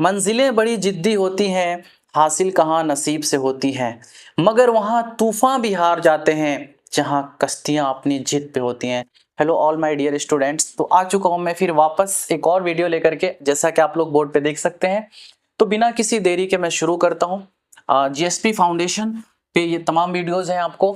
मंजिलें बड़ी जिद्दी होती हैं, हासिल कहाँ नसीब से होती हैं, मगर वहाँ तूफान भी हार जाते हैं जहाँ कश्तियाँ अपनी जिद पे होती हैं। Hello all my dear students, तो आ चुका हूँ मैं फिर वापस एक और वीडियो लेकर के, जैसा कि आप लोग बोर्ड पे देख सकते हैं। तो बिना किसी देरी के मैं शुरू करता हूँ। जीएसपी फाउंडेशन पे ये तमाम वीडियोज़ हैं। आपको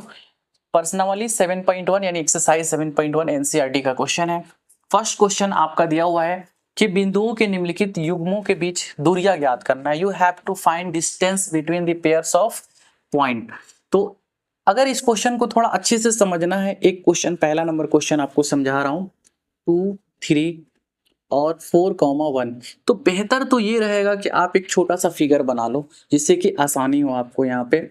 पर्सनली 7.1 यानी एक्सरसाइज 7.1 एनसीईआरटी का क्वेश्चन है। फर्स्ट क्वेश्चन आपका दिया हुआ है कि बिंदुओं के निम्नलिखित युग्मों के बीच दूरियां ज्ञात करना है। You have to find distance between the pairs of point. तो अगर इस क्वेश्चन को थोड़ा अच्छे से समझना है, एक क्वेश्चन, पहला नंबर क्वेश्चन आपको समझा रहा हूँ, 2, 3 और 4,1। तो बेहतर तो ये रहेगा कि आप एक छोटा सा फिगर बना लो जिससे कि आसानी हो आपको। यहाँ पे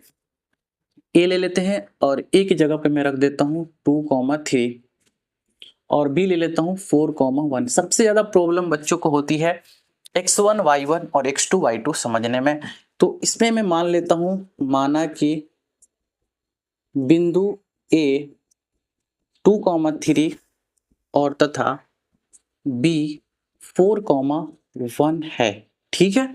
ए ले लेते हैं और ए की जगह पे मैं रख देता हूँ 2,3 और बी ले लेता हूँ 4,1। सबसे ज्यादा प्रॉब्लम बच्चों को होती है x1 y1 और x2 y2 समझने में। तो इसमें मैं मान लेता हूँ, माना कि बिंदु A 2,3 और तथा B 4,1 है। ठीक है,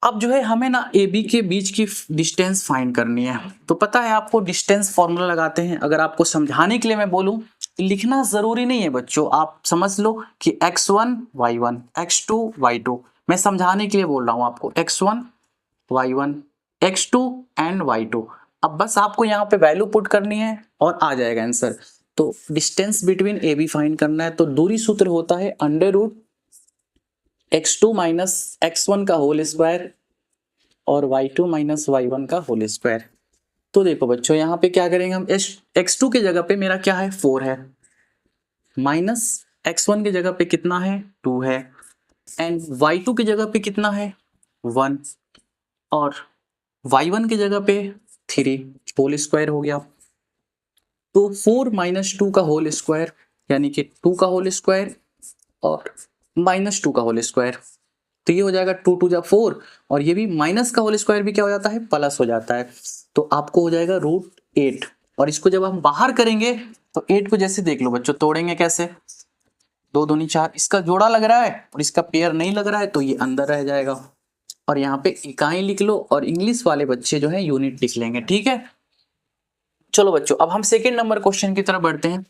अब जो है हमें ना ए बी के बीच की डिस्टेंस फाइंड करनी है। तो पता है आपको डिस्टेंस फॉर्मूला लगाते हैं। अगर आपको समझाने के लिए मैं बोलूं, लिखना जरूरी नहीं है बच्चों, आप समझ लो कि x1 y1 x2 y2। मैं समझाने के लिए बोल रहा हूं आपको, x1 y1 x2 and y2। अब बस आपको यहाँ पे वैल्यू पुट करनी है और आ जाएगा आंसर। तो distance between A B find करना है। तो दूरी सूत्र होता है √x2 माइनस x1 का होल स्क्वायर और y2 माइनस y1 का होल स्क्वायर। तो देखो बच्चों, यहाँ पे क्या करेंगे हम, x2 की जगह पे मेरा क्या है, 4 है, माइनस x1 की जगह पे कितना है, 2 है, एंड y2 की जगह पे कितना है, 1, और y1 की जगह पे 3, होल स्क्वायर हो गया। तो 4 माइनस 2 का होल स्क्वायर यानी कि 2 का होल स्क्वायर और माइनस 2 का होल स्क्वायर। तो ये हो जाएगा 2 2 जा 4, और ये भी माइनस का होल स्क्वायर भी क्या हो जाता है, प्लस हो जाता है। तो आपको हो जाएगा √8। और इसको जब हम बाहर करेंगे तो 8 को जैसे देख लो बच्चों, तोड़ेंगे कैसे, 2 दूनी 4, इसका जोड़ा लग रहा है और इसका पेयर नहीं लग रहा है तो ये अंदर रह जाएगा। और यहाँ पे इकाई लिख लो और इंग्लिश वाले बच्चे जो है यूनिट लिख लेंगे। ठीक है, चलो बच्चों, अब हम सेकेंड नंबर क्वेश्चन की तरफ बढ़ते हैं।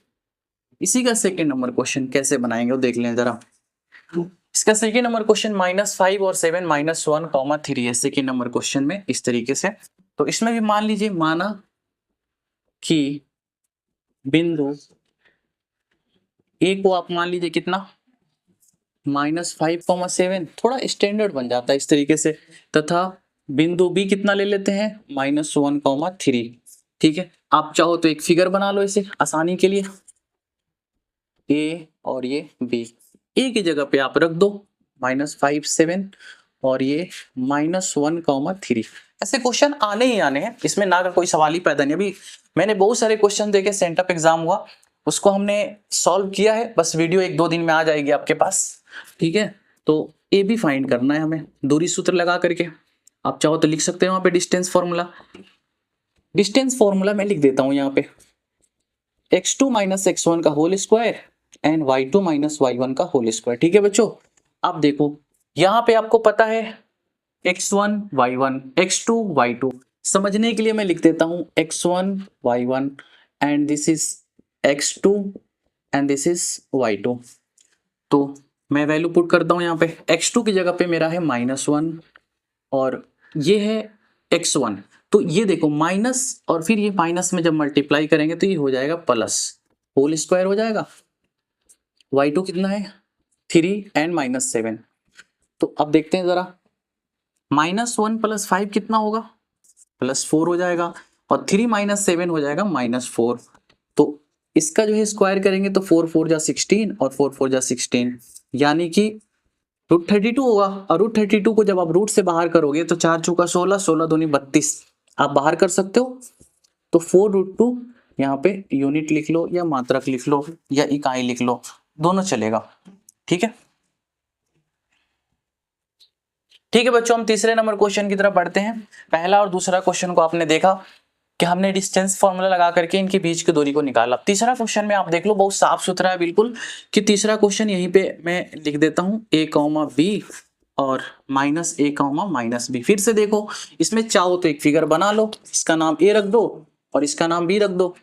इसी का सेकेंड नंबर क्वेश्चन कैसे बनाएंगे वो देख लें जरा। इसका सेकेंड नंबर क्वेश्चन -5 और 7 -1,3 है सेकेंड नंबर क्वेश्चन में, इस तरीके से। तो इसमें भी मान लीजिए, माना कि बिंदु ए को आप मान लीजिए कितना, -5,7, थोड़ा स्टैंडर्ड बन जाता है इस तरीके से, तथा बिंदु बी कितना ले लेते हैं, -1,3। ठीक है, आप चाहो तो एक फिगर बना लो इसे आसानी के लिए, ए और ये बी। ए की जगह पे आप रख दो -5,7 और ये -1,3। ऐसे क्वेश्चन आने ही आने हैं, इसमें ना का कोई सवाल ही पैदा नहीं। अभी मैंने बहुत सारे क्वेश्चन देखे, सेंटअप एग्जाम हुआ, उसको हमने सॉल्व किया है, बस वीडियो 1-2 दिन में आ जाएगी आपके पास। ठीक है, तो ए बी फाइंड करना है हमें दूरी सूत्र लगा करके। आप चाहो तो लिख सकते हैं वहां पे डिस्टेंस फॉर्मूला। डिस्टेंस फॉर्मूला मैं लिख देता हूं यहाँ पे, x2 माइनस x1 का whole square and y2 minus y1 का होल स्क्वायर। ठीक है बच्चों, अब देखो यहाँ पे आपको पता है x1 y1 x2 y2। समझने के लिए मैं लिख देता हूँ x1 y1 and this is x2 and this is y2। तो मैं वैल्यू पुट करता हूँ यहाँ पे, x2 की जगह पे मेरा है -1 और ये है x1। तो ये देखो माइनस और फिर ये माइनस में जब मल्टीप्लाई करेंगे तो ये हो जाएगा प्लस, होल स्क्वायर हो जाएगा। y2 कितना है, 3 एंड -7। तो अब देखते हैं जरा, -1 + 5 कितना होगा, +4 हो जाएगा, और 3 - 7 हो जाएगा -4। तो इसका जो है स्क्वायर करेंगे तो 4 4 जा 16 और 4 4 जा 16, यानी कि √32 होगा। और √32 को जब आप रूट से बाहर करोगे तो 4 चौका 16, 16 दूनी 32 आप बाहर कर सकते हो। तो 4√2 यहाँ पे यूनिट लिख लो या मात्रक लिख लो या इकाई लिख लो, दोनों चलेगा। ठीक है, ठीक है बच्चों, हम तीसरे नंबर क्वेश्चन की तरफ बढ़ते हैं। पहला और दूसरा क्वेश्चन को आपने देखा कि हमने डिस्टेंस फॉर्मूला लगा करके इनके बीच की दूरी को निकाला। तीसरा क्वेश्चन में आप देख लो, बहुत साफ सुथरा है बिल्कुल, कि तीसरा क्वेश्चन यहीं पे मैं लिख देता हूं a, b और माइनस ए कॉमा माइनस बी। फिर से देखो, इसमें चाहो तो एक फिगर बना लो, इसका नाम ए रख दो और इसका नाम बी रख दो।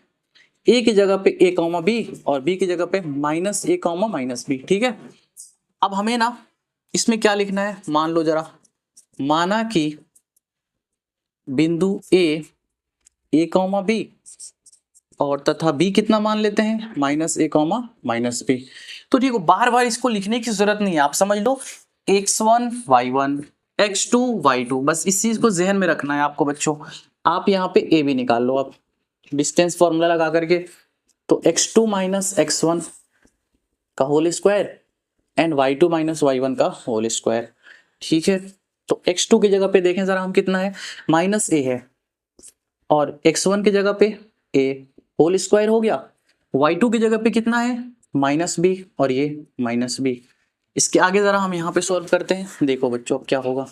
ए की जगह पे ए कॉमा बी और बी की जगह पे माइनस ए कॉमा माइनस बी। ठीक है, अब हमें ना इसमें क्या लिखना है, मान लो जरा, माना कि बिंदु ए कॉमा बी और तथा बी कितना मान लेते हैं, माइनस ए कॉमा माइनस बी। तो ठीक है, बार बार इसको लिखने की जरूरत नहीं है, आप समझ लो x1 y1 x2 y2, बस इस चीज को जहन में रखना है आपको बच्चों। आप यहाँ पे ए भी निकाल लो अब डिस्टेंस फॉर्मूला लगा करके, तो x2 माइनस x1 का whole square and y2 minus y1 का होल स्क्वायर। ठीक है, तो x2 की जगह पे देखें जरा हम कितना है, माइनस ए है और x1 की जगह पे a होल स्क्वायर हो गया, y2 की जगह पे कितना है, माइनस बी और ये माइनस बी। इसके आगे जरा हम यहाँ पे सॉल्व करते हैं, देखो बच्चों अब क्या होगा,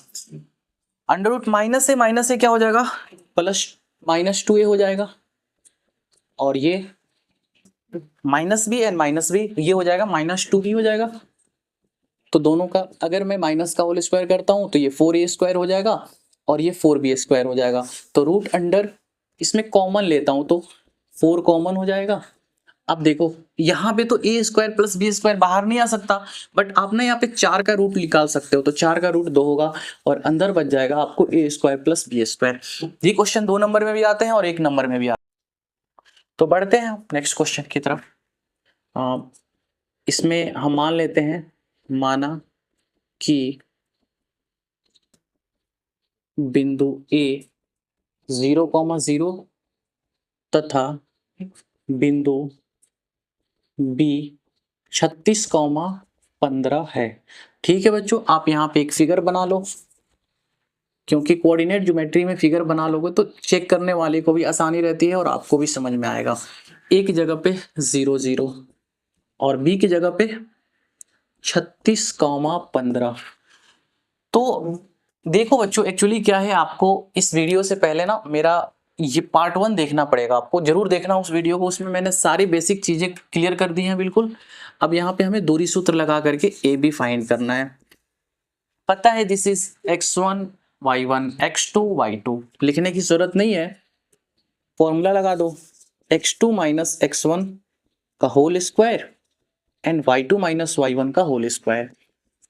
अंडर रूट माइनस से क्या हो जाएगा, प्लस माइनस 2a हो जाएगा और ये minus B and minus B ये हो जाएगा माइनस 2b हो जाएगा। तो दोनों का अगर मैं माइनस का होल स्क्वायर करता हूं तो ये 4a स्क्वायर हो जाएगा और ये 4b स्क्वायर हो जाएगा। तो रूट अंडर इसमें कॉमन लेता हूं तो 4 कॉमन हो जाएगा। अब देखो यहाँ पे तो ए स्क्वायर प्लस बी स्क्वायर बाहर नहीं आ सकता, बट आप ना यहाँ पे 4 का रूट निकाल सकते हो, तो 4 का रूट 2 होगा और अंदर बच जाएगा आपको ए स्क्वायर प्लस बी स्क्वायर। ये क्वेश्चन 2 नंबर में भी आते हैं और 1 नंबर में भी आते हैं। तो बढ़ते हैं नेक्स्ट क्वेश्चन की तरफ। इसमें हम मान लेते हैं, माना कि बिंदु ए 0,0 तथा बिंदु बी 36,15 है। ठीक है बच्चों, आप यहाँ पे एक फिगर बना लो, क्योंकि कोऑर्डिनेट ज्योमेट्री में फिगर बना लोगे तो चेक करने वाले को भी आसानी रहती है और आपको भी समझ में आएगा। ए की जगह पे 0 0 और बी की जगह पे 36,15। तो देखो बच्चों, एक्चुअली क्या है, आपको इस वीडियो से पहले ना मेरा ये पार्ट 1 देखना पड़ेगा, आपको जरूर देखना उस वीडियो को, उसमें मैंने सारी बेसिक चीजें क्लियर कर दी हैं बिल्कुल। अब यहाँ पे हमें दूरी सूत्र लगा करके ए बी फाइंड करना है। पता है this is x1 y1 x2 y2, लिखने की जरूरत नहीं है, फॉर्मूला लगा दो, x2 माइनस x1 का whole square and y2 minus y1 का होल स्क्वायर।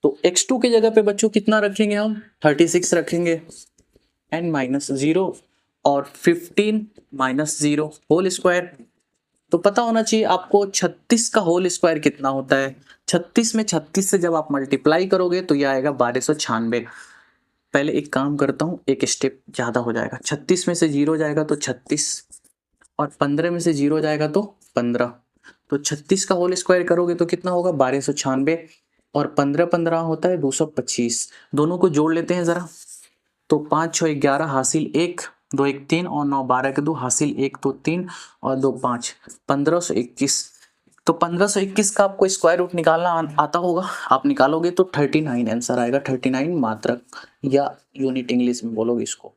तो x2 की जगह पे बच्चों कितना रखेंगे हम, 36 रखेंगे एंड माइनस 0 और 15 माइनस 0 होल स्क्वायर। तो पता होना चाहिए आपको 36 का होल स्क्वायर कितना होता है। 36 में 36 से जब आप मल्टीप्लाई करोगे तो ये आएगा 1296। पहले एक काम करता हूँ, एक स्टेप ज्यादा हो जाएगा, 36 में से 0 जाएगा तो 36 और 15 में से 0 जाएगा तो 15। तो 36 का होल स्क्वायर करोगे तो कितना होगा, 1296 और 15 15 होता है 225। दोनों को जोड़ लेते हैं जरा, तो 5 6 11 हासिल 1 2 1 3 और 9 12 के 2 हासिल 1 2 3 और 2 5 1521। तो 1521 का आपको स्क्वायर रूट निकालना आता होगा, आप निकालोगे तो 39 आंसर आएगा, 39 मात्रक या यूनिट इंग्लिश में बोलोगे इसको।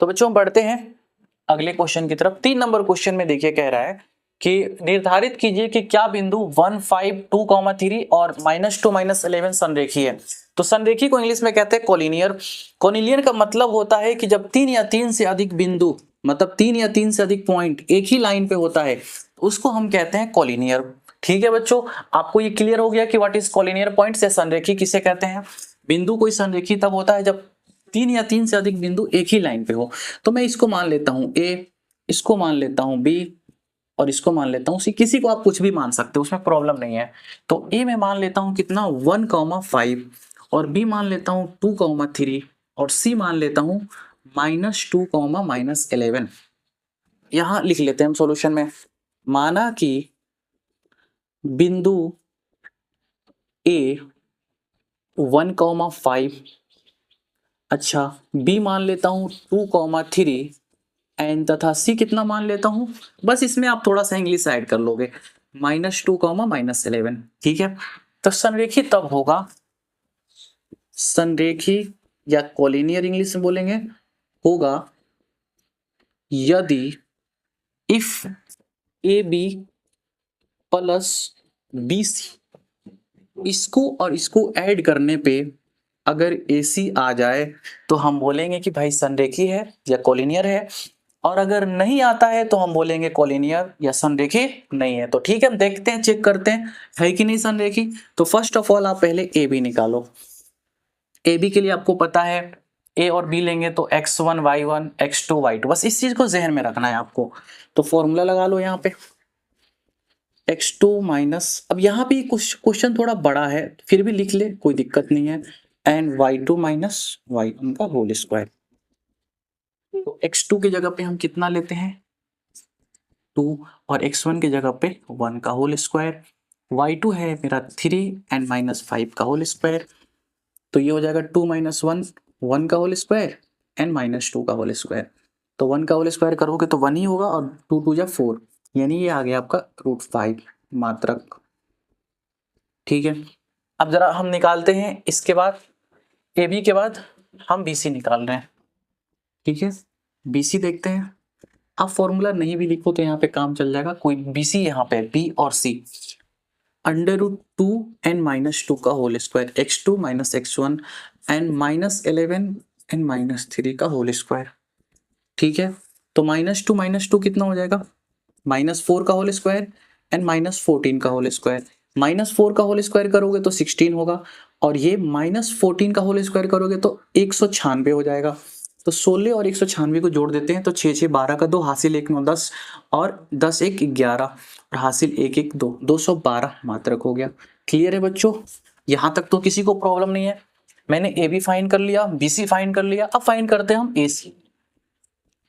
तो बच्चों बढ़ते हैं अगले क्वेश्चन की तरफ। 3 नंबर क्वेश्चन में देखिए कह रहा है कि निर्धारित कीजिए कि क्या बिंदु 1 5 2, 3 और -2 -11 संरेखी है। तो संरेखी को इंग्लिश में कहते हैं कोलिनियर। कोलिनियर का मतलब होता है कि जब 3 या 3 से अधिक बिंदु, मतलब 3 या 3 से अधिक पॉइंट एक ही लाइन पे होता है, उसको हम कहते हैं कोलिनियर। ठीक है बच्चों, आपको ये क्लियर हो गया कि व्हाट इज कोलिनियर पॉइंट से संरेखी किसे कहते हैं। बिंदु कोई संरेखी तब होता है जब 3 या 3 से अधिक बिंदु एक ही लाइन पे हो। तो मैं इसको मान लेता हूं ए, इसको मान लेता हूं बी और इसको मान लेता हूं सी। किसी को आप कुछ भी मान सकते हो, उसमें प्रॉब्लम नहीं है। तो ए में मान लेता हूं कितना 1,5 और बी मान लेता हूं 2,3 और सी मान लेता हूं -2, -11। यहां लिख लेते हैं हम सॉल्यूशन में, माना कि बिंदु ए 1,5, अच्छा बी मान लेता हूं 2,3 एंड तथा सी कितना मान लेता हूं, बस इसमें आप थोड़ा सा इंग्लिश ऐड कर लोगे, -2, -11। ठीक है, तो संरेखी तब होगा, संरेखी या कोलिनियर इंग्लिश में बोलेंगे, होगा यदि if A B plus B C इसको और इसको ऐड करने पे अगर AC आ जाए तो हम बोलेंगे कि भाई संरेखी है या कोलिनियर है, और अगर नहीं आता है तो हम बोलेंगे कोलिनियर या संरेखी नहीं है। तो ठीक है, हम देखते हैं, चेक करते हैं है कि नहीं संरेखी। तो फर्स्ट ऑफ ऑल आप पहले AB निकालो। AB के लिए आपको पता है A और B लेंगे तो x1 y1 x2 y2, बस इस चीज को जहन में रखना है आपको। तो फॉर्मूला लगा लो यहाँ पे x2 माइनस, अब यहाँ पे कुछ क्वेश्चन थोड़ा बड़ा है फिर भी लिख ले, कोई दिक्कत नहीं है, एंड y2 माइनस y1 का होल स्क्वायर। तो x2 की जगह पे हम कितना लेते हैं 2, और x1 की जगह पे 1 का होल स्क्वायर, y2 है मेरा 3 एंड माइनस 5 का होल स्क्वायर। तो ये हो जाएगा 2 माइनस 1 1 का होल स्क्वायर एंड माइनस 2 का होल स्क्वायर। तो 1 का होल स्क्वायर करोगे तो 1 ही होगा, और 2 2 जा 4, यानी ये आ गया आपका √5 मात्रक। ठीक है, अब जरा हम निकालते हैं इसके बाद AB के बाद हम BC निकाल रहे हैं। ठीक है, BC देखते हैं। आप फॉर्मूला नहीं भी लिखो तो यहाँ पे काम चल जाएगा, कोई BC यहाँ पे B और C √2 एंड माइनस 2 का whole square, x2 minus x1 and minus 11 and minus 3 का होल स्क्वायर। ठीक है, तो -2 कितना हो जाएगा, -4 का होल स्क्वायर एंड -14 का होल स्क्वायर। -4 का होल स्क्वायर करोगे तो 16 होगा, और ये -14 का होल स्क्वायर करोगे तो 196 हो जाएगा। तो 16 और 196 को जोड़ देते हैं तो 6 6 12 का 2, हासिल 1 9 10, और 10 1 11, और हासिल 1 1 2, 212 मात्रक हो गया। क्लियर है बच्चों, यहाँ तक तो किसी को प्रॉब्लम नहीं है। मैंने AB फाइंड कर लिया, BC फाइंड कर लिया, अब फाइंड करते हैं हम AC।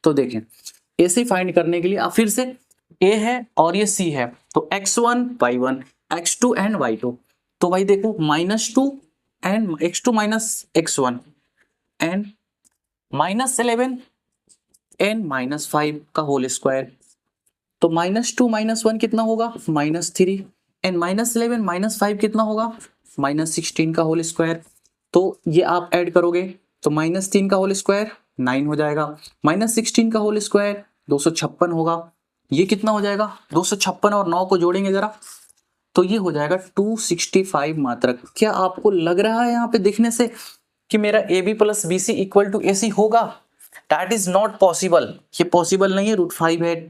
तो देखें AC फाइंड करने के लिए अब फिर से A है और ये C है, तो x1 y1 x2 and y2। तो भाई देखो -2 and x2 minus x1 and -11 and -5 का होल स्क्वायर। तो -2 -1 कितना होगा -3, एंड -11 -5 कितना होगा -16 का होल स्क्वायर। तो ये आप ऐड करोगे तो -3 का होल स्क्वायर 9 हो जाएगा, -16 का होल स्क्वायर 256 होगा। ये कितना हो जाएगा 256 और 9 को जोड़ेंगे जरा, तो ये हो जाएगा 265 मात्रक। क्या आपको लग रहा है यहाँ पे देखने से कि मेरा AB plus BC equal to AC होगा? दैट इज नॉट पॉसिबल, ये पॉसिबल नहीं है। √5 है,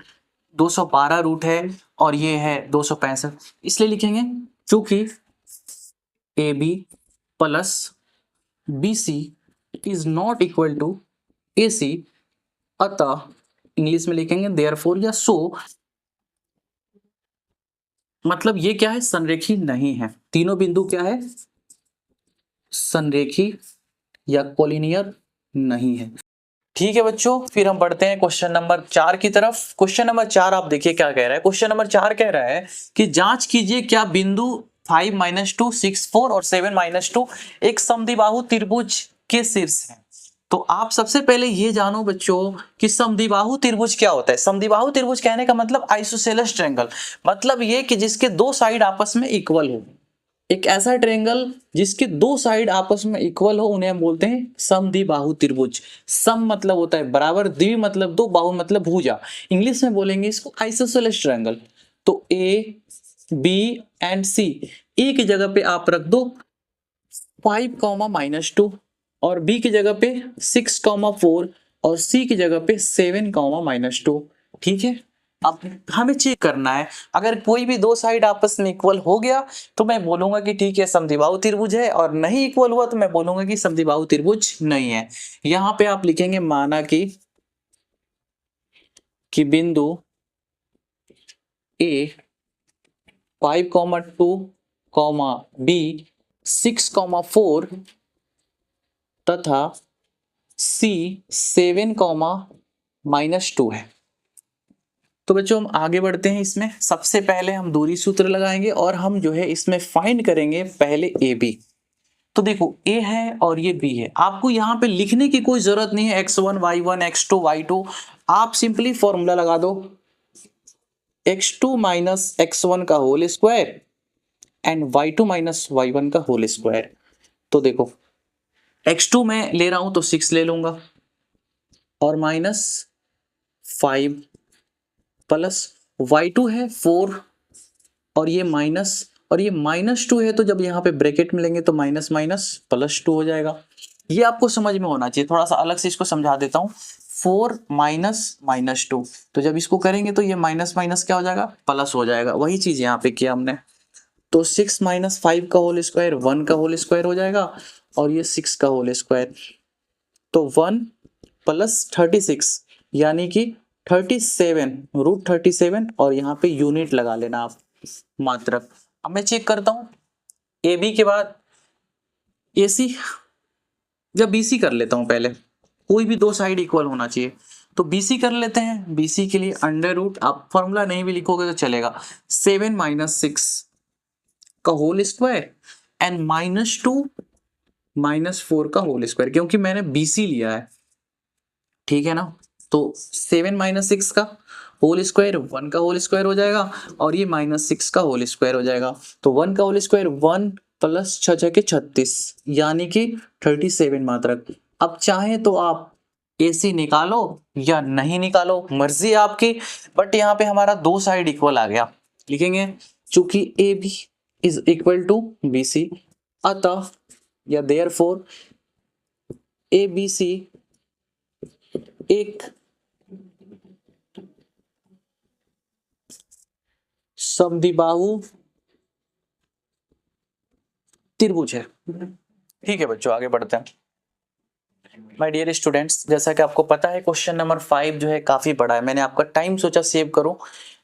212 रूट है, और ये है 265, इसलिए लिखेंगे क्योंकि AB plus BC is not equal to AC, अतः इंग्लिश में लिखेंगे देयरफॉर या सो, मतलब ये क्या है संरेखी नहीं है। तीनों बिंदु क्या है संरेखी या कोलिनियर नहीं है। ठीक है बच्चों, फिर हम बढ़ते हैं क्वेश्चन नंबर 4 की तरफ। क्वेश्चन नंबर 4 आप देखिए क्या कह रहा है। क्वेश्चन नंबर 4 कह रहा है कि जांच कीजिए क्या बिंदु 5 -2 6 4 और 7 -2 एक समद्विबाहु त्रिभुज के शीर्ष है। तो आप सबसे पहले ये जानो बच्चों कि समद्विबाहु त्रिभुज क्या होता है। समद्विबाहु त्रिभुज कहने का मतलब आइसोसेलेस ट्रायंगल, मतलब ये कि जिसके दो साइड आपस में इक्वल हो। एक ऐसा ट्रायंगल जिसके दो साइड आपस में इक्वल हो उन्हें हम बोलते हैं समद्विबाहु त्रिभुज। सम मतलब होता है बराबर, द्वि मतलब दो, बाहु मतलब भुजा। इंग्लिश में बोलेंगे इसको आइसोसेलेस ट्रायंगल। तो A B एंड C ए की जगह पे आप रख दो 5, -2, और B की जगह पे 6, 4, और C की जगह पे 7, -2। ठीक है, अब हमें चेक करना है अगर कोई भी दो साइड आपस में इक्वल हो गया तो मैं बोलूंगा कि ठीक है समद्विबाहु त्रिभुज है, और नहीं इक्वल हुआ तो मैं बोलूंगा कि समद्विबाहु त्रिभुज नहीं है। यहां पे आप लिखेंगे माना कि बिंदु A 5, 2, B 6, 4 तथा C 7, -2 है। तो बच्चों हम आगे बढ़ते हैं। इसमें सबसे पहले हम दूरी सूत्र लगाएंगे और हम जो है इसमें फाइंड करेंगे पहले AB। तो देखो A है और ये B है, आपको यहाँ पे लिखने की कोई जरूरत नहीं है x1 y1 x2 y2, आप सिंपली फॉर्मूला लगा दो x2 माइनस x1 का whole square and y2 minus y1 का होल स्क्वायर। तो देखो x2 में ले रहा हूं तो 6 ले लूंगा, और -5 प्लस y2 है 4, और ये माइनस, और ये -2 है, तो जब यहाँ पे ब्रैकेट में लेंगे तो माइनस माइनस +2 हो जाएगा। ये आपको समझ में होना चाहिए, थोड़ा सा अलग से इसको समझा देता हूँ। 4 माइनस -2, तो जब इसको करेंगे तो ये माइनस माइनस क्या हो जाएगा, प्लस हो जाएगा। वही चीज यहाँ पे किया हमने। तो 6 माइनस 5 का होल स्क्वायर 1 का होल स्क्वायर हो जाएगा, और ये 6 का होल स्क्वायर, तो 1 प्लस 36 यानी कि 37 √37, और यहाँ पे यूनिट लगा लेना आप, मात्रक। अब मैं चेक करता हूँ ए बी के बाद ए सी, जब बी सी कर लेता हूँ पहले, कोई भी दो साइड इक्वल होना चाहिए, तो बी सी कर लेते हैं। बी सी के लिए अंडर रूट, आप फॉर्मूला नहीं भी लिखोगे तो चलेगा, 7 माइनस 6 का होल स्क्वायर एंड -2 -4 का होल स्क्वायर, क्योंकि मैंने बी सी लिया है, ठीक है ना। तो 7 माइनस 6 का होल स्क्वायर 1 का होल स्क्वायर हो जाएगा, और ये -6 का होल स्क्वायर हो जाएगा। तो 1 का होल स्क्वायर 1 प्लस 6 के 36 यानी कि 37 मात्रक। अब चाहे तो आप AC निकालो या नहीं निकालो, मर्जी आपकी, बट यहाँ पे हमारा दो साइड इक्वल आ गया, लिखेंगे चूंकि AB is equal to BC, अतः या देयरफॉर ABC एक समद्विबाहु त्रिभुज है। ठीक है बच्चों, आगे बढ़ते हैं। माय डियर स्टूडेंट्स, जैसा कि आपको पता है क्वेश्चन नंबर 5 जो है काफी बड़ा है, मैंने आपका टाइम सोचा सेव करूं,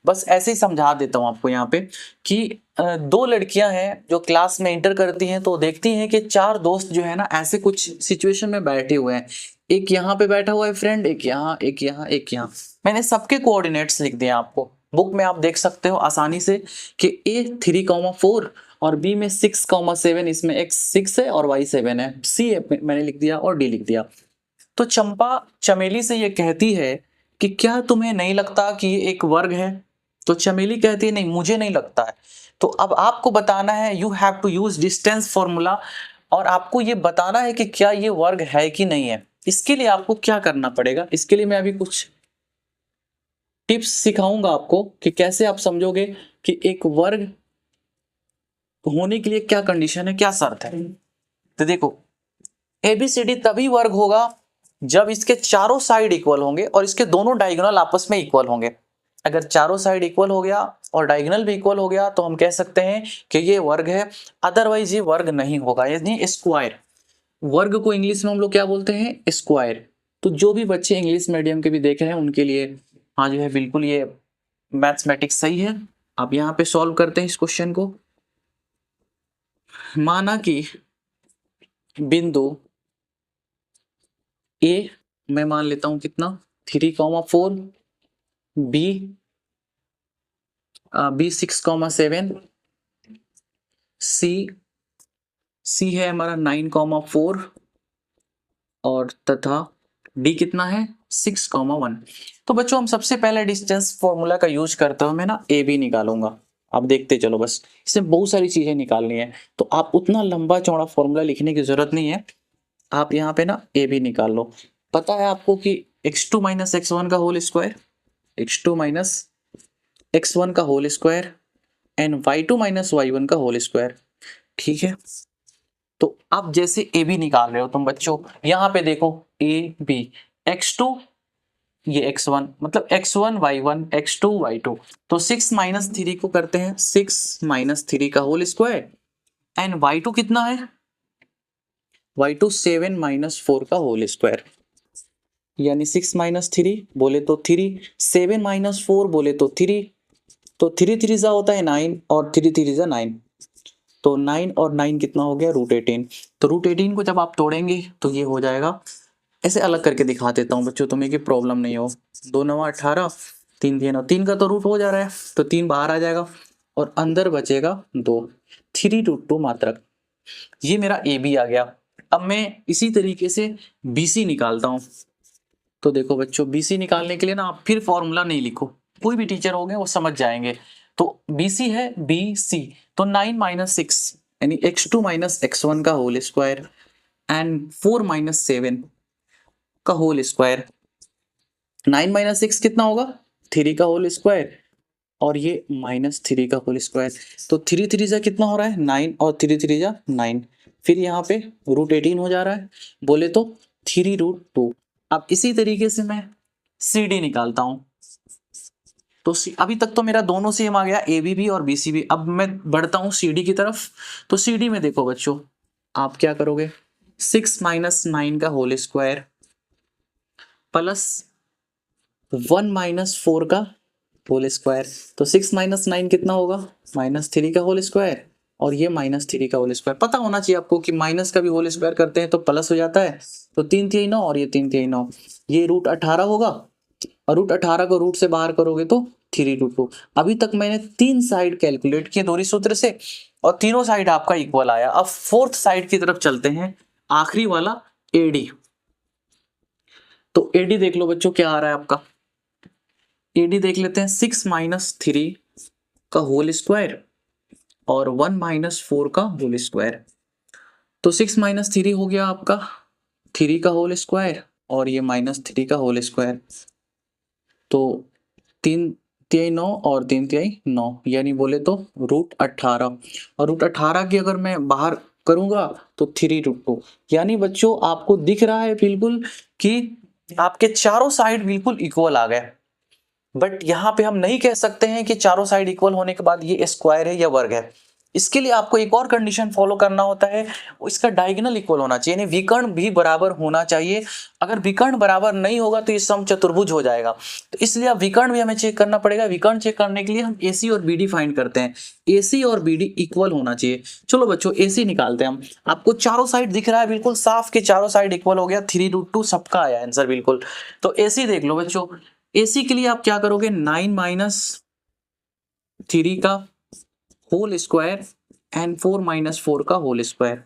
बस ऐसे ही समझा देता हूं आपको यहाँ पे कि दो लड़कियां हैं जो क्लास में इंटर करती हैं, तो देखती हैं कि चार दोस्त जो है ना ऐसे कुछ सिचुएशन में बैठे हुए हैं, एक यहाँ पे बैठा हुआ है फ्रेंड, एक यहाँ, एक यहाँ, एक यहाँ। मैंने सबके कोऑर्डिनेट्स लिख दिए आपको, बुक में आप देख सकते हो आसानी से कि A 3,4 और B में 6,7, इसमें X 6 है और Y 7 है, C मैंने लिख दिया और D लिख दिया। तो चंपा चमेली से ये कहती है कि क्या तुम्हें नहीं लगता कि ये एक वर्ग है? तो चमेली कहती है नहीं, मुझे नहीं लगता है। तो अब आपको बताना है, you have to use distance formula, और आपको ये बताना है कि क्या ये वर्ग है कि नहीं है। इसके लिए आपको क्या करना पड़ेगा, इसके लिए मैं अभी कुछ टिप्स सिखाऊंगा आपको कि कैसे आप समझोगे कि एक वर्ग होने के लिए क्या कंडीशन है, क्या शर्त है। तो देखो, ABCD तभी वर्ग होगा जब इसके चारों साइड इक्वल होंगे और इसके दोनों डायगोनल आपस में इक्वल होंगे। अगर चारों साइड इक्वल हो गया और डायगोनल भी इक्वल हो गया तो हम कह सकते हैं कि ये वर्ग है, अदरवाइज ये वर्ग नहीं होगा, यानी स्क्वायर। वर्ग को इंग्लिश में हम लोग क्या बोलते हैं, स्क्वायर। तो जो भी बच्चे इंग्लिश मीडियम के भी देख रहे हैं उनके लिए हाँ जो है बिल्कुल ये मैथमेटिक्स सही है। अब यहाँ पे सॉल्व करते हैं इस क्वेश्चन को। माना कि बिंदु A मैं मान लेता हूं कितना 3,4, B 6,7, C है हमारा 9,4 और तथा D कितना है 6,1। तो बच्चों हम सबसे पहले डिस्टेंस फॉर्मूला का यूज करते हुए मैं ना AB निकालूंगा। आप देखते चलो, बस इसमें बहुत सारी चीजें निकालनी है, तो आप उतना लंबा चौड़ा फॉर्मूला लिखने की जरूरत नहीं है, आप यहाँ पे ना AB निकाल लो। पता है आपको कि x2 माइनस x1 का whole square, x2 minus x1 का whole square and y2 minus y1 का होल स्क्वायर, ठीक है। तो आप जैसे AB निकाल रहे हो तुम बच्चों, यहाँ पे देखो AB, x2 ये x1 मतलब x1 y1 x2 y2, तो 6 माइनस 3 को करते हैं 6 माइनस 3 का होल स्क्वायर एंड y2 कितना है, y2 7 माइनस 4 का होल स्क्वायर, यानी 6 माइनस 3 बोले तो 3, 7 माइनस 4 बोले तो 3, तो 3 3 जा होता है 9 और 3 3 जा 9, तो 9 और 9 कितना हो गया √18। तो √18 को जब आप तोड़ेंगे तो ये हो जाएगा, ऐसे अलग करके दिखा देता हूँ बच्चों तुम्हें कि प्रॉब्लम नहीं हो। 2 9 18, 3 3 3 का तो रूट हो जा रहा है, तो 3 बाहर आ जाएगा और अंदर बचेगा 2, 3√2 मात्रक। ये मेरा AB आ गया। अब मैं इसी तरीके से BC निकालता हूँ। तो देखो बच्चों, BC निकालने के लिए ना आप फिर फॉर्मूला नहीं लिखो, कोई भी टीचर होंगे वो समझ जाएंगे। तो BC है BC, तो 9 माइनस 6 यानी x2 माइनस x1 का होल स्क्वायर एंड 4 माइनस 7 का होल स्क्वायर। 9 माइनस 6 कितना होगा 3 का होल स्क्वायर और ये -3 का होल स्क्वायर। तो 3 3 जा कितना हो रहा है 9 और 3 3 जा 9। फिर यहाँ पे √18 हो जा रहा है, बोले तो 3√2। अब इसी तरीके से मैं CD निकालता हूँ। तो अभी तक तो मेरा दोनों सेम आ गया, AB भी और BC भी। अब मैं बढ़ता हूँ CD की तरफ। तो CD में देखो बच्चों, आप क्या करोगे, 6 - 9 का होल स्क्वायर प्लस 1 - 4 का होल स्क्वायर। तो 6 - 9 कितना होगा, -3 का होल स्क्वायर, और ये -3 का होल स्क्वायर। पता होना चाहिए आपको कि माइनस का भी होल स्क्वायर करते हैं तो प्लस हो जाता है। तो 3 3 9 और ये 3 3 9, ये √18 होगा, और √18 को रूट से बाहर करोगे तो 3√2। अभी तक मैंने 3 साइड कैलकुलेट किए दोहरी सूत्र से, और तीनों साइड आपका इक्वल आया। अब फोर्थ साइड की तरफ चलते हैं, आखिरी वाला AD। तो AD देख लो बच्चों क्या आ रहा है आपका, AD देख लेते हैं, 6 - 3 का होल स्क्वायर और 1 - 4 का होल स्क्वायर। तो 6 - 3 हो गया आपका 3 का होल स्क्वायर, और ये -3 का होल स्क्वायर। तो 3 3 9 और 3 3 9, यानी बोले तो √18, और √18 की अगर मैं बाहर करूंगा तो 3√2। यानी बच्चों आपको दिख रहा है बिल्कुल कि आपके चारों साइड बिल्कुल इक्वल आ गए। बट यहाँ पे हम नहीं कह सकते हैं कि चारों साइड इक्वल होने के बाद ये स्क्वायर है या वर्ग है। इसके लिए आपको एक और कंडीशन फॉलो करना होता है, इसका डायगोनल इक्वल होना चाहिए, यानी विकर्ण भी बराबर होना चाहिए। अगर विकर्ण बराबर नहीं होगा तो ये समचतुर्भुज हो जाएगा। तो इसलिए अब विकर्ण भी हमें चेक करना पड़ेगा। विकर्ण चेक करने के लिए हम AC और BD फाइंड करते हैं। AC और BD इक्वल होना चाहिए। चलो बच्चों AC निकालते हैं हम। आपको चारों साइड दिख रहा है बिल्कुल साफ के चारों साइड इक्वल हो गया, 3√2 सबका आया आंसर बिल्कुल। तो AC देख लो बच्चों, AC के लिए आप क्या करोगे, 9 - 3 का होल स्क्वायर एंड 4 - 4 का होल स्क्वायर।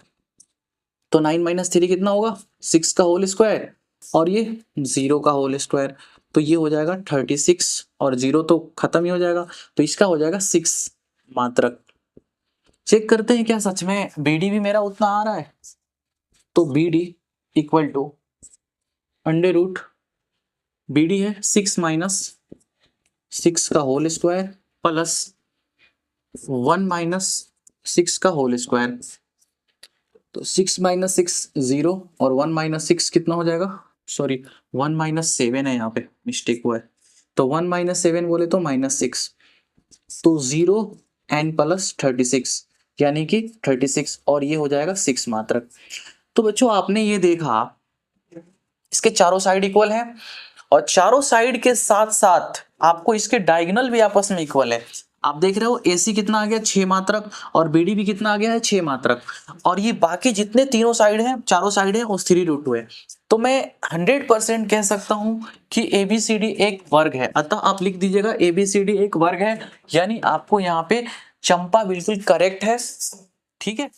तो 9 - 3 कितना होगा, 6 का होल स्क्वायर, और ये 0 का होल स्क्वायर। तो ये हो जाएगा 36, और 0 तो खत्म ही हो जाएगा, तो इसका हो जाएगा 6 मात्रक। चेक करते हैं क्या सच में BD भी मेरा उतना आ रहा है। तो BD equal to under root, BD है 6 - 6 का होल स्क्वायर प्लस 1 - 6 का होल स्क्वायर। तो 6 - 6 0, और 1 - 6 कितना हो जाएगा, सॉरी 1 - 7 है, यहाँ पे मिस्टेक हुआ है। तो 1 - 7 बोले तो -6, तो 0 एंड प्लस 36, यानी कि 36, और ये हो जाएगा 6 मात्रक। तो बच्चों आपने ये देखा इसके चारों साइड इक्वल हैं, और चारों साइड के साथ साथ आपको इसके डायगोनल भी आपस में इक्वल है। आप देख रहे हो AC कितना आ गया 6 मात्रक, और BD भी कितना आ गया है 6 मात्रक, और ये बाकी जितने तीनों साइड हैं, चारों साइड है, वो 3√2 है। तो मैं 100% कह सकता हूं कि ABCD एक वर्ग है। अतः आप लिख दीजिएगा ABCD एक वर्ग है, यानी आपको यहाँ पे चंपा बिल्कुल करेक्ट है। ठीक है।